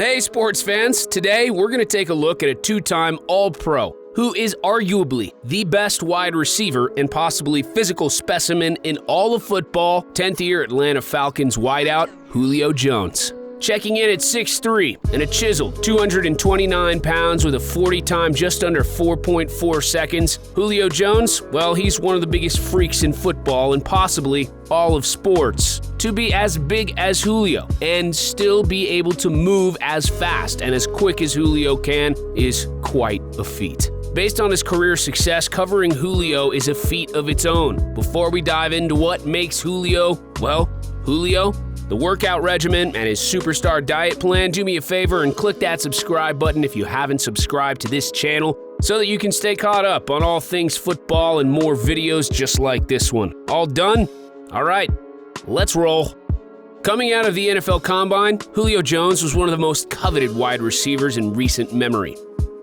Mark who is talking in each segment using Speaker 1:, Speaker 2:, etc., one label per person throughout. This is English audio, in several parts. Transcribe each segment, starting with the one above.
Speaker 1: Hey sports fans, today we're going to take a look at a two-time All-Pro who is arguably the best wide receiver and possibly physical specimen in all of football, 10th-year Atlanta Falcons wideout, Julio Jones. Checking in at 6'3" and a chiseled 229 pounds with a 40 time just under 4.4 seconds, Julio Jones, well, he's one of the biggest freaks in football and possibly all of sports. To be as big as Julio and still be able to move as fast and as quick as Julio can is quite a feat. Based on his career success, covering Julio is a feat of its own. Before we dive into what makes Julio, well, Julio, the workout regimen, and his superstar diet plan, do me a favor and click that subscribe button if you haven't subscribed to this channel so that you can stay caught up on all things football and more videos just like this one. All done? All right, let's roll. Coming out of the NFL Combine, Julio Jones was one of the most coveted wide receivers in recent memory.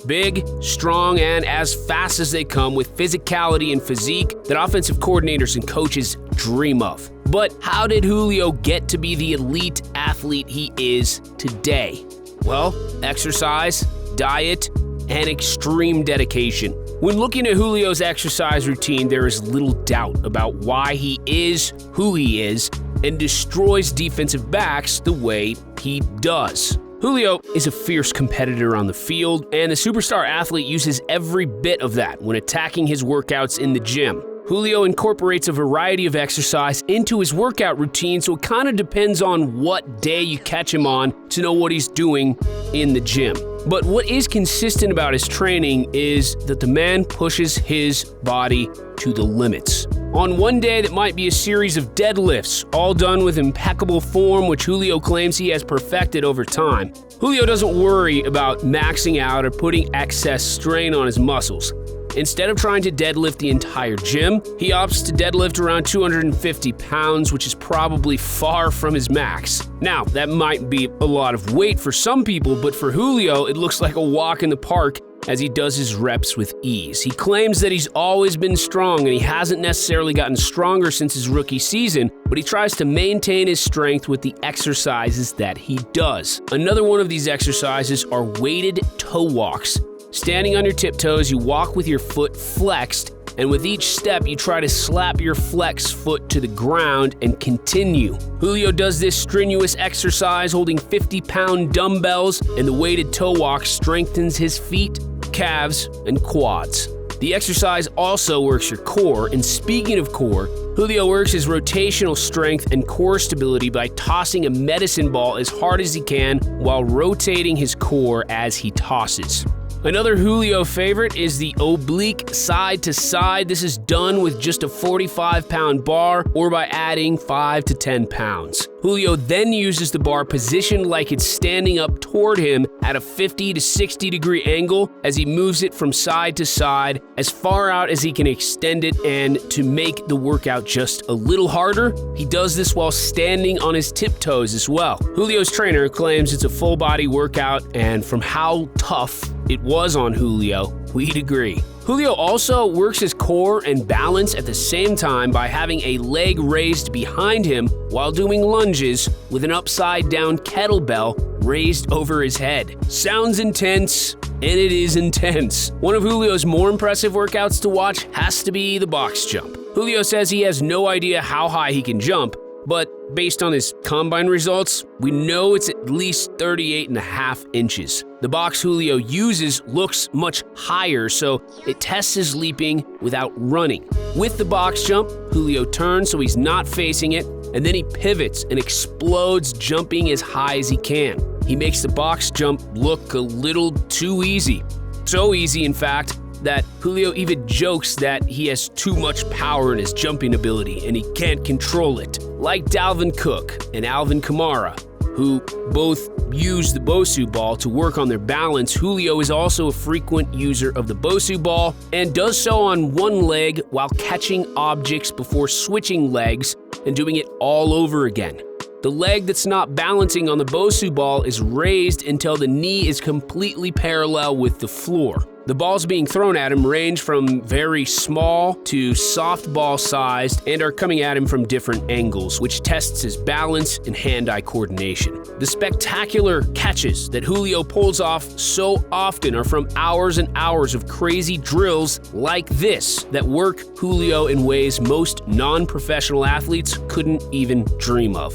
Speaker 1: Big, strong, and as fast as they come with physicality and physique that offensive coordinators and coaches dream of. But how did Julio get to be the elite athlete he is today? Well, exercise, diet, and extreme dedication. When looking at Julio's exercise routine, there is little doubt about why he is who he is and destroys defensive backs the way he does. Julio is a fierce competitor on the field, and the superstar athlete uses every bit of that when attacking his workouts in the gym. Julio incorporates a variety of exercise into his workout routine, so it kind of depends on what day you catch him on to know what he's doing in the gym. But what is consistent about his training is that the man pushes his body to the limits. On one day that might be a series of deadlifts, all done with impeccable form, which Julio claims he has perfected over time. Julio doesn't worry about maxing out or putting excess strain on his muscles. Instead of trying to deadlift the entire gym, he opts to deadlift around 250 pounds, which is probably far from his max. Now, that might be a lot of weight for some people, but for Julio, it looks like a walk in the park as he does his reps with ease. He claims that he's always been strong and he hasn't necessarily gotten stronger since his rookie season, but he tries to maintain his strength with the exercises that he does. Another one of these exercises are weighted toe walks. Standing on your tiptoes, you walk with your foot flexed, and with each step, you try to slap your flexed foot to the ground and continue. Julio does this strenuous exercise holding 50-pound dumbbells, and the weighted toe walk strengthens his feet, calves, and quads. The exercise also works your core, and speaking of core, Julio works his rotational strength and core stability by tossing a medicine ball as hard as he can while rotating his core as he tosses. Another Julio favorite is the oblique side to side. This is done with just a 45-pound bar or by adding 5 to 10 pounds. Julio then uses the bar positioned like it's standing up toward him at a 50 to 60 degree angle as he moves it from side to side as far out as he can extend it, and to make the workout just a little harder, he does this while standing on his tiptoes as well. Julio's trainer claims it's a full body workout, and from how tough it was on Julio, we'd agree. Julio also works his core and balance at the same time by having a leg raised behind him while doing lunges with an upside-down kettlebell raised over his head. Sounds intense, and it is intense. One of Julio's more impressive workouts to watch has to be the box jump. Julio says he has no idea how high he can jump, but based on his combine results, we know it's at least 38.5 inches. The box Julio uses looks much higher, so it tests his leaping without running. With the box jump, Julio turns so he's not facing it, and then he pivots and explodes, jumping as high as he can. He makes the box jump look a little too easy. So easy, in fact, that Julio even jokes that he has too much power in his jumping ability and he can't control it. Like Dalvin Cook and Alvin Kamara, who both use the Bosu ball to work on their balance, Julio is also a frequent user of the Bosu ball and does so on one leg while catching objects before switching legs and doing it all over again. The leg that's not balancing on the Bosu ball is raised until the knee is completely parallel with the floor. The balls being thrown at him range from very small to softball sized and are coming at him from different angles, which tests his balance and hand-eye coordination. The spectacular catches that Julio pulls off so often are from hours and hours of crazy drills like this that work Julio in ways most non-professional athletes couldn't even dream of.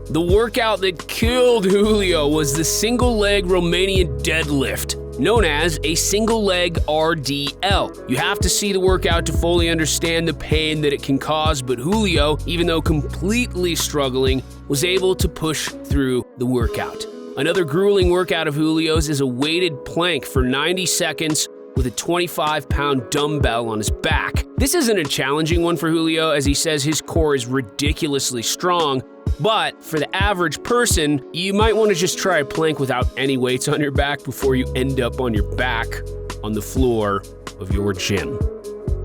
Speaker 1: The workout that killed Julio was the single-leg Romanian deadlift, known as a single-leg RDL. You have to see the workout to fully understand the pain that it can cause, but Julio, even though completely struggling, was able to push through the workout. Another grueling workout of Julio's is a weighted plank for 90 seconds with a 25-pound dumbbell on his back. This isn't a challenging one for Julio, as he says his core is ridiculously strong, but for the average person, you might want to just try a plank without any weights on your back before you end up on your back on the floor of your gym.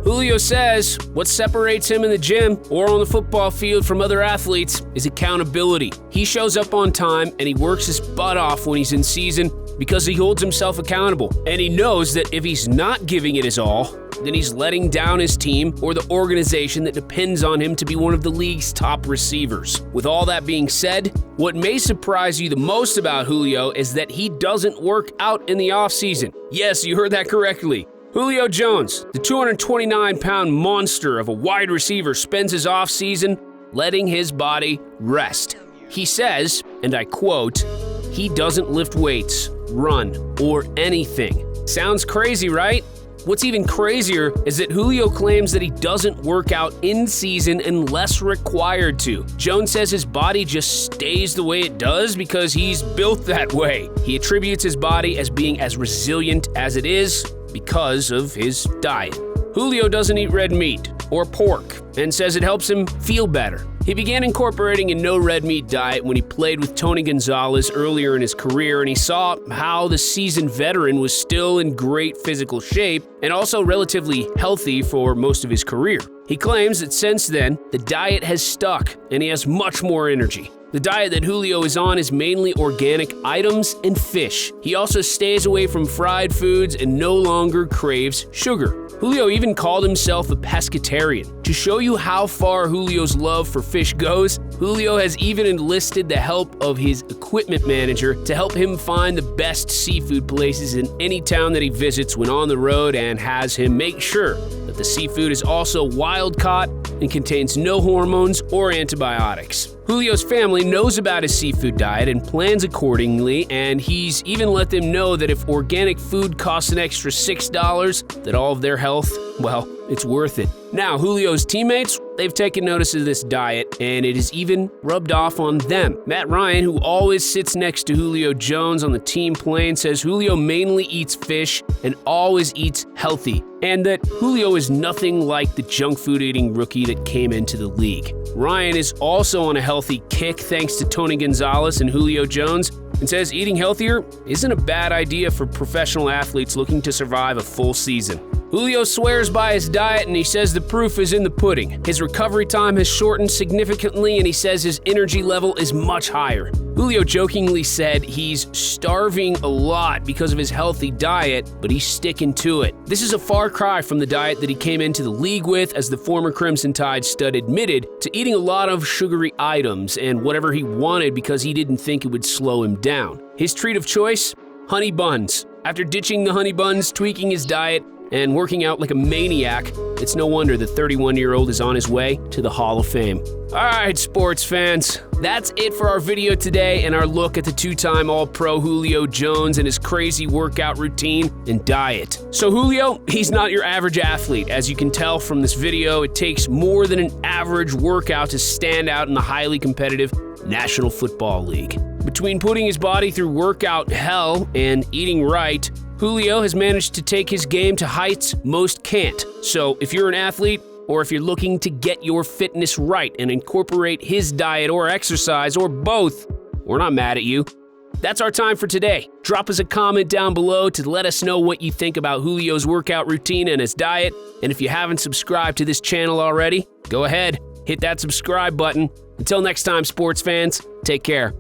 Speaker 1: Julio says what separates him in the gym or on the football field from other athletes is accountability. He shows up on time and he works his butt off when he's in season because he holds himself accountable. And he knows that if he's not giving it his all, then he's letting down his team or the organization that depends on him to be one of the league's top receivers. With all that being said, what may surprise you the most about Julio is that he doesn't work out in the offseason. Yes, you heard that correctly. Julio Jones, the 229-pound monster of a wide receiver, spends his offseason letting his body rest. He says, and I quote, "He doesn't lift weights, run, or anything." Sounds crazy, right? What's even crazier is that Julio claims that he doesn't work out in season unless required to. Jones says his body just stays the way it does because he's built that way. He attributes his body as being as resilient as it is because of his diet. Julio doesn't eat red meat or pork and says it helps him feel better. He began incorporating a no red meat diet when he played with Tony Gonzalez earlier in his career, and he saw how the seasoned veteran was still in great physical shape and also relatively healthy for most of his career. He claims that since then, the diet has stuck and he has much more energy. The diet that Julio is on is mainly organic items and fish. He also stays away from fried foods and no longer craves sugar. Julio even called himself a pescatarian. To show you how far Julio's love for fish goes, Julio has even enlisted the help of his equipment manager to help him find the best seafood places in any town that he visits when on the road, and has him make sure that the seafood is also wild-caught and contains no hormones or antibiotics. Julio's family knows about his seafood diet and plans accordingly, and he's even let them know that if organic food costs an extra $6, that all of their health, well, it's worth it. Now, Julio's teammates, they've taken notice of this diet, and it has even rubbed off on them. Matt Ryan, who always sits next to Julio Jones on the team plane, says Julio mainly eats fish and always eats healthy, and that Julio is nothing like the junk food eating rookie that came into the league. Ryan is also on a healthy kick thanks to Tony Gonzalez and Julio Jones, and says eating healthier isn't a bad idea for professional athletes looking to survive a full season. Julio swears by his diet, and he says the proof is in the pudding. His recovery time has shortened significantly, and he says his energy level is much higher. Julio jokingly said he's starving a lot because of his healthy diet, but he's sticking to it. This is a far cry from the diet that he came into the league with, as the former Crimson Tide stud admitted to eating a lot of sugary items and whatever he wanted because he didn't think it would slow him down. His treat of choice? Honey buns. After ditching the honey buns, tweaking his diet, and working out like a maniac, it's no wonder the 31-year-old is on his way to the Hall of Fame. All right, sports fans, that's it for our video today and our look at the two-time All-Pro Julio Jones and his crazy workout routine and diet. So Julio, he's not your average athlete. As you can tell from this video, it takes more than an average workout to stand out in the highly competitive National Football League. Between putting his body through workout hell and eating right, Julio has managed to take his game to heights most can't. So if you're an athlete, or if you're looking to get your fitness right and incorporate his diet or exercise, or both, we're not mad at you. That's our time for today. Drop us a comment down below to let us know what you think about Julio's workout routine and his diet. And if you haven't subscribed to this channel already, go ahead, hit that subscribe button. Until next time, sports fans, take care.